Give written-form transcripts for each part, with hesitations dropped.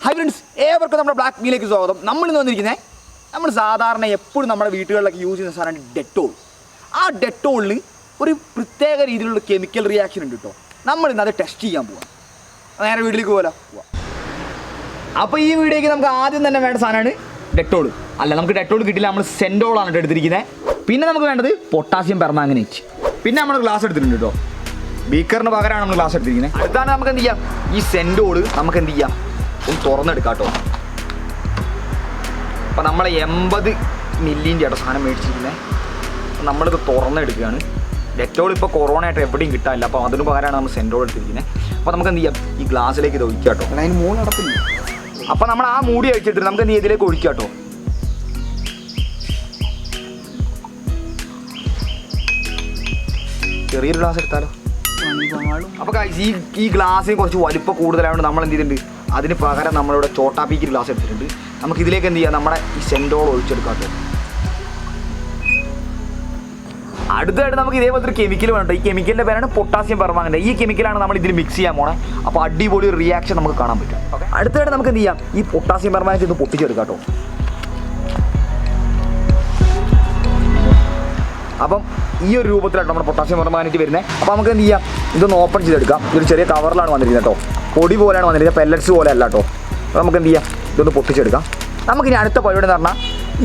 Hi friends, ഏവർക്കും നമ്മുടെ ബ്ലാക്ക്മീലേക്ക് സ്വാഗതം. നമ്മളിന്ന് വന്നിരിക്കുന്നത് നമ്മൾ സാധാരണ എപ്പോഴും നമ്മുടെ വീടുകളിലൊക്കെ യൂസ് ചെയ്യുന്ന സാധനമാണ് ഡെറ്റോൾ. ആ ഡെറ്റോളിന് ഒരു പ്രത്യേക രീതിയിലുള്ള കെമിക്കൽ റിയാക്ഷൻ ഉണ്ട് കേട്ടോ. നമ്മളിന്ന് അത് ടെസ്റ്റ് ചെയ്യാൻ പോവാം. നേരെ വീട്ടിലേക്ക് പോകാം. അപ്പോൾ ഈ വീഡിയോയ്ക്ക് നമുക്ക് ആദ്യം തന്നെ വേണ്ട സാധനമാണ് ഡെറ്റോൾ. അല്ല, നമുക്ക് ഡെറ്റോൾ കിട്ടില്ല, നമ്മൾ സെൻഡോളാണ് എടുത്തിരിക്കുന്നത്. പിന്നെ നമുക്ക് വേണ്ടത് പൊട്ടാസ്യം പെർമാംഗനേറ്റ്. പിന്നെ നമ്മൾ ഗ്ലാസ് എടുത്തിട്ടുണ്ട് കേട്ടോ. ബീക്കറിന് പകരമാണ് നമ്മൾ ഗ്ലാസ് എടുത്തിരിക്കുന്നത്. അടുത്താണ് നമുക്ക് എന്ത് ചെയ്യാം, ഈ സെൻഡോൾ നമുക്ക് എന്ത് ചെയ്യാം, ഒന്ന് തുറന്നെടുക്കാം കേട്ടോ. അപ്പം നമ്മൾ 80 മില്ലിൻ്റെ ആട്ടോ സാധനം മേടിച്ചിരിക്കുന്നത്. അപ്പം നമ്മളിത് തുറന്നെടുക്കുകയാണ്. ഡെറ്റോൾ ഇപ്പോൾ കൊറോണ ആയിട്ട് എവിടെയും കിട്ടാനില്ല, അപ്പോൾ അതിന് പകരമാണ് നമ്മൾ സെൻഡോൾ എടുത്തിരിക്കുന്നത്. അപ്പോൾ നമുക്ക് എന്ത് ചെയ്യാം, ഈ ഗ്ലാസ്സിലേക്ക് ഇത് ഒഴിക്കാം കേട്ടോ. അതിന് മൂന്ന് അടപ്പില്ല. അപ്പോൾ നമ്മൾ ആ മൂടി അഴിച്ചിട്ട് നമുക്ക് എന്ത് ഇതിലേക്ക് ഒഴിക്കാം കേട്ടോ. ചെറിയൊരു ഗ്ലാസ് എടുത്താലോ. അപ്പോൾ ഈ ഗ്ലാസ്സിന് കുറച്ച് വലിപ്പം കൂടുതലായതുകൊണ്ട് നമ്മൾ എന്ത് ചെയ്തിട്ടുണ്ട്, അതിന് പകരം നമ്മളിവിടെ ചോട്ടാപ്പീക്ക് ഗ്ലാസ് എടുത്തിട്ടുണ്ട്. നമുക്ക് ഇതിലേക്ക് എന്ത് ചെയ്യാം, നമ്മുടെ ഈ സെൻഡോൾ ഒഴിച്ചെടുക്കാം കേട്ടോ. അടുത്തായിട്ട് നമുക്ക് ഇതേപോലത്തെ ഒരു കെമിക്കൽ വേണം. ഈ കെമിക്കലിൻ്റെ പേരാണ് പൊട്ടാസ്യം പെർമാംഗനേറ്റ്. ഈ കെമിക്കലാണ് നമ്മൾ ഇതിൽ മിക്സ് ചെയ്യാൻ പോണേ. അപ്പോൾ അടിപൊളി ഒരു റിയാക്ഷൻ നമുക്ക് കാണാൻ പറ്റും. ഓക്കെ, അടുത്തായിട്ട് നമുക്ക് എന്ത് ചെയ്യാം, ഈ പൊട്ടാസ്യം പെർമാംഗനേറ്റ് ഇത് പൊട്ടിച്ചെടുക്കാം കേട്ടോ. അപ്പം ഈ ഒരു രൂപത്തിലാണ് നമ്മുടെ പൊട്ടാസ്യം പെർമാംഗനേറ്റ് വരുന്നത്. അപ്പോൾ നമുക്ക് എന്ത് ചെയ്യാം, ഇതൊന്ന് ഓപ്പൺ ചെയ്തെടുക്കാം. ഇതൊരു ചെറിയ കവറിലാണ് വന്നിരിക്കുന്നത് കേട്ടോ. പൊടി പോലെയാണ് വന്നിരിക്കുന്നത്, പെല്ലറ്റ്സ് പോലെ അല്ല കേട്ടോ. അപ്പോൾ നമുക്ക് എന്ത് ചെയ്യാം, ഇതൊന്ന് പൊട്ടിച്ചെടുക്കാം. നമുക്കിനി അടുത്ത പരിപാടി എന്ന് പറഞ്ഞാൽ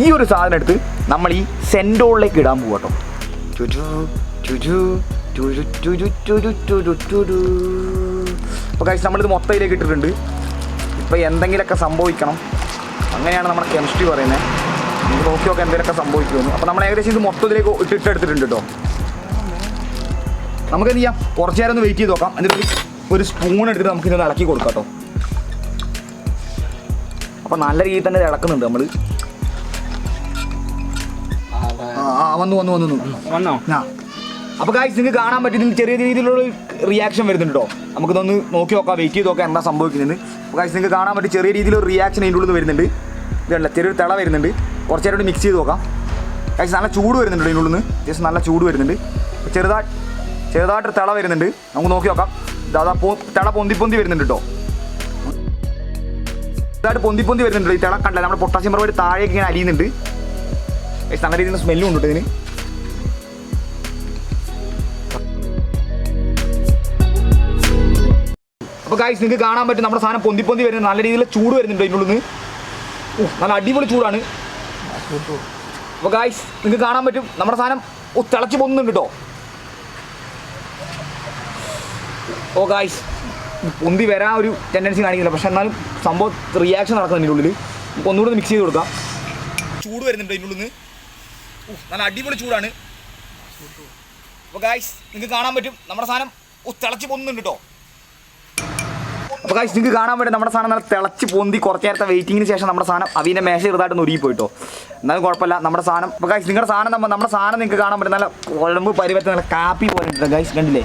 ഈ ഒരു സാധനം എടുത്ത് നമ്മൾ ഈ സെൻഡോളിലേക്ക് ഇടാൻ പോകും കേട്ടോ. അപ്പോൾ കഴിച്ച് നമ്മളിത് മൊത്തയിലേക്ക് ഇട്ടിട്ടുണ്ട്. ഇപ്പോൾ എന്തെങ്കിലുമൊക്കെ സംഭവിക്കണം, അങ്ങനെയാണ് നമ്മുടെ കെമിസ്ട്രി പറയുന്നത്. നമുക്ക് നോക്കി നോക്കാം എന്തെങ്കിലുമൊക്കെ സംഭവിക്കുമെന്ന്. അപ്പോൾ നമ്മൾ ഏകദേശം ഇത് മൊത്തത്തിലേക്ക് ഇട്ടെടുത്തിട്ടുണ്ട് കേട്ടോ. നമുക്ക് എന്ത് ചെയ്യാം, കുറച്ച് നേരം ഒന്ന് വെയിറ്റ് ചെയ്ത് നോക്കാം. എന്നിട്ട് ഒരു സ്പൂൺ എടുത്തിട്ട് നമുക്ക് ഇതൊന്ന് ഇളക്കി കൊടുക്കാം കേട്ടോ. അപ്പോൾ നല്ല രീതിയിൽ തന്നെ ഇളക്കുന്നുണ്ട് നമ്മൾ. വന്നോ. അപ്പോൾ ഗായ്സ്, നിങ്ങൾക്ക് കാണാൻ പറ്റും, ഇതിന് ചെറിയ രീതിയിലുള്ള റിയാക്ഷൻ വരുന്നുണ്ട് കേട്ടോ. നമുക്കിതൊന്ന് നോക്കി നോക്കാം, വെയിറ്റ് ചെയ്ത് നോക്കാം എന്താ സംഭവിക്കുന്നത്. അപ്പോൾ ഗായ്സ്, നിങ്ങൾക്ക് കാണാൻ പറ്റും ചെറിയ രീതിയിലൊരു റിയാക്ഷൻ അതിൻ്റെ ഉള്ളിൽ നിന്ന് വരുന്നുണ്ട്. ഇതല്ല, ചെറിയൊരു തിള വരുന്നുണ്ട്. കുറച്ച് നേരം മിക്സ് ചെയ്ത് നോക്കാം. ഗായ്സ്, നല്ല ചൂട് വരുന്നുണ്ട് ഇതിൻ്റെ ഉള്ളിൽ നിന്ന്. ജസ്റ്റ് നല്ല ചൂട് വരുന്നുണ്ട്. ചെറുതായിട്ട് തിള വരുന്നുണ്ട്. നമുക്ക് നോക്കി നോക്കാം. അതാ തിള പൊന്തി വരുന്നുണ്ട് കേട്ടോ. ഇതായിട്ട് പൊന്തി വരുന്നുണ്ട്. ഈ തിള കണ്ടില്ല, നമ്മുടെ പൊട്ടാസ്യം പെർമാംഗനേറ്റ് താഴേക്ക് ഇങ്ങനെ അലിയുന്നുണ്ട്. നല്ല രീതിയിൽ സ്മെല്ലും ഉണ്ട് ഇതിന്. അപ്പോൾ ഗായ്സ്, നിങ്ങൾക്ക് കാണാൻ പറ്റും നമ്മുടെ സാധനം പൊന്തി വരുന്നത്. നല്ല രീതിയിൽ ചൂട് വരുന്നുണ്ട് അതിൻ്റെ ഉള്ളിൽ നിന്ന്. നല്ല അടിപൊളി ചൂടാണ്. അപ്പോൾ ഗായ്സ്, നിങ്ങൾക്ക് കാണാൻ പറ്റും നമ്മുടെ സാധനം തിളച്ച് പൊന്നുന്നുണ്ട് കേട്ടോ. ഓ ഗായ്സ്, പൊന്തി വരാൻ ഒരു ടെൻഡൻസി കാണിക്കുന്നില്ല, പക്ഷെ എന്നാലും സംഭവം റിയാക്ഷൻ നടക്കുന്നത് അതിൻ്റെ ഉള്ളിൽ. നമുക്ക് ഒന്നുകൂടെ മിക്സ് ചെയ്ത് കൊടുക്കാം. ചൂട് വരുന്നുണ്ട് അതിൻ്റെ ഉള്ളിൽ നിന്ന്. നല്ല അടിപൊളി ചൂടാണ്. അപ്പോൾ ഗായ്സ്, നിങ്ങൾക്ക് കാണാൻ പറ്റും നമ്മുടെ സാധനം തിളച്ച് പൊന്നുന്നുണ്ട് കേട്ടോ. അപ്പോൾ ഗായ്സ്, നിങ്ങൾക്ക് കാണാൻ പറ്റും നമ്മുടെ സാധനം നല്ല തിളച്ച് പൊന്തി കുറച്ച് നേരത്തെ വെയിറ്റിങ്ങിന് ശേഷം നമ്മുടെ സാധനം അതിൻ്റെ മേശ ചെറുതായിട്ട് ഒരുങ്ങി പോയിട്ടോ. എന്നാലും കുഴപ്പമില്ല നമ്മുടെ സാധനം. അപ്പോൾ ഗായ്സ്, നിങ്ങളുടെ സാധനം നമ്മുടെ സാധനം നിങ്ങൾക്ക് കാണാൻ പറ്റും നല്ല കുഴമ്പ് പരിവത്തിൽ നല്ല കാപ്പി പോലെ ഉണ്ട് ഗായ്സ്. കണ്ടില്ലേ,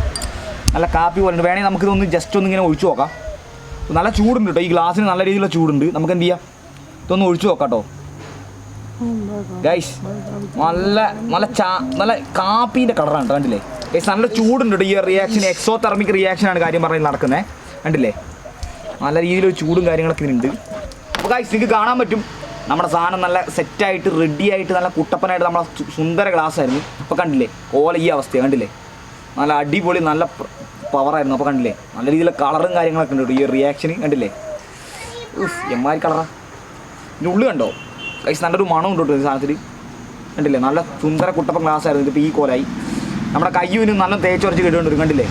നല്ല കാപ്പി പോലെ ഉണ്ട്. വേണമെങ്കിൽ നമുക്കിതൊന്ന് ജസ്റ്റ് ഒന്ന് ഇങ്ങനെ ഒഴിച്ചു നോക്കാം. നല്ല ചൂടുണ്ട് കേട്ടോ, ഈ ഗ്ലാസ്സിന് നല്ല രീതിയിലുള്ള ചൂടുണ്ട്. നമുക്ക് എന്ത് ചെയ്യാം, ഇതൊന്ന് ഒഴിച്ചു നോക്കാം കേട്ടോ. ഗൈസ്, നല്ല കാപ്പീൻ്റെ കളറാണ് കേട്ടോ. കണ്ടില്ലേ ഗൈസ്, നല്ല ചൂടുണ്ട് കേട്ടോ. ഈ റിയാക്ഷൻ എക്സോതെർമിക് റിയാക്ഷനാണ് കാര്യം പറഞ്ഞ് നടക്കുന്നത്. കണ്ടില്ലേ, നല്ല രീതിയിലൊരു ചൂടും കാര്യങ്ങളൊക്കെ ഇതിനുണ്ട്. അപ്പോൾ ഗൈസ്, നിങ്ങൾക്ക് കാണാൻ പറ്റും നമ്മുടെ സാധനം നല്ല സെറ്റായിട്ട് റെഡിയായിട്ട് നല്ല കുട്ടപ്പനായിട്ട് നമ്മളെ സുന്ദര ഗ്ലാസ് ആയിരുന്നു. അപ്പോൾ കണ്ടില്ലേ ഓല ഈ അവസ്ഥയാണ്. കണ്ടില്ലേ, നല്ല അടിപൊളി നല്ല പവറായിരുന്നു. അപ്പോൾ കണ്ടില്ലേ നല്ല രീതിയിലുള്ള കളറും കാര്യങ്ങളൊക്കെ ഉണ്ട് ഈ റിയാക്ഷന്. കണ്ടില്ലേ, എമ്മാരി കളറാ. ഇതിൻ്റെ ഉള്ളിൽ കണ്ടോ ഗൈസ്, നല്ലൊരു മണം ഉണ്ട് കേട്ടോ ഈ സാധനത്തിൽ. കണ്ടില്ലേ, നല്ല സുന്ദര കുട്ടപ്പൻ ഗ്ലാസ് ആയിരുന്നു. ഇതിപ്പോൾ ഈ കോലായി നമ്മുടെ കയ്യൂനും നല്ല തേച്ചൊരച്ച് കിട്ടുന്നുണ്ട്. കണ്ടില്ലേ.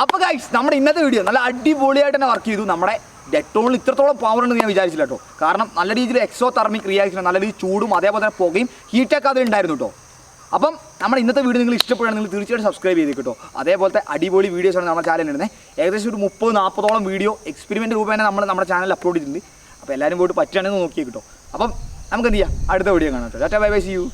അപ്പോൾ ഗൈസ്, നമ്മുടെ ഇന്നത്തെ വീഡിയോ നല്ല അടിപൊളിയായിട്ട് തന്നെ വർക്ക് ചെയ്തു. നമ്മുടെ ഡെറ്റോളിൽ ഇത്രത്തോളം പവർ ഉണ്ടെന്ന് ഞാൻ വിചാരിച്ചില്ല കേട്ടോ. കാരണം നല്ല രീതിയിൽ എക്സോതെർമിക് റിയാക്ഷൻ, നല്ല രീതിയിൽ ചൂടും അതേപോലെ തന്നെ പുകയും ഹീറ്റൊക്കെ അതിൽ ഉണ്ടായിരുന്നു കേട്ടോ. അപ്പം നമ്മുടെ ഇന്നത്തെ വീഡിയോ നിങ്ങൾ ഇഷ്ടപ്പെടുകയാണെങ്കിൽ നിങ്ങൾ തീർച്ചയായിട്ടും സബ്സ്ക്രൈബ് ചെയ്ത് കേട്ടോ. അതേപോലത്തെ അടിപൊളി വീഡിയോസാണ് നമ്മുടെ ചാനലിൽ ഇടുന്നത്. ഏകദേശം ഒരു 30-40ഓളം വീഡിയോ എക്സ്പെരിമെൻറ്റ് രൂപേണ നമ്മൾ നമ്മുടെ ചാനലിൽ അപ്ലോഡ് ചെയ്തിട്ടുണ്ട്. അപ്പോൾ എല്ലാവരും പോയിട്ട് പറ്റുകയാണെങ്കിൽ നോക്കിയേ കേട്ടോ. അപ്പം നമുക്ക് എന്ത് ചെയ്യാം, അടുത്ത വീഡിയോ കാണാം കേട്ടോ. Tata, bye bye, see U.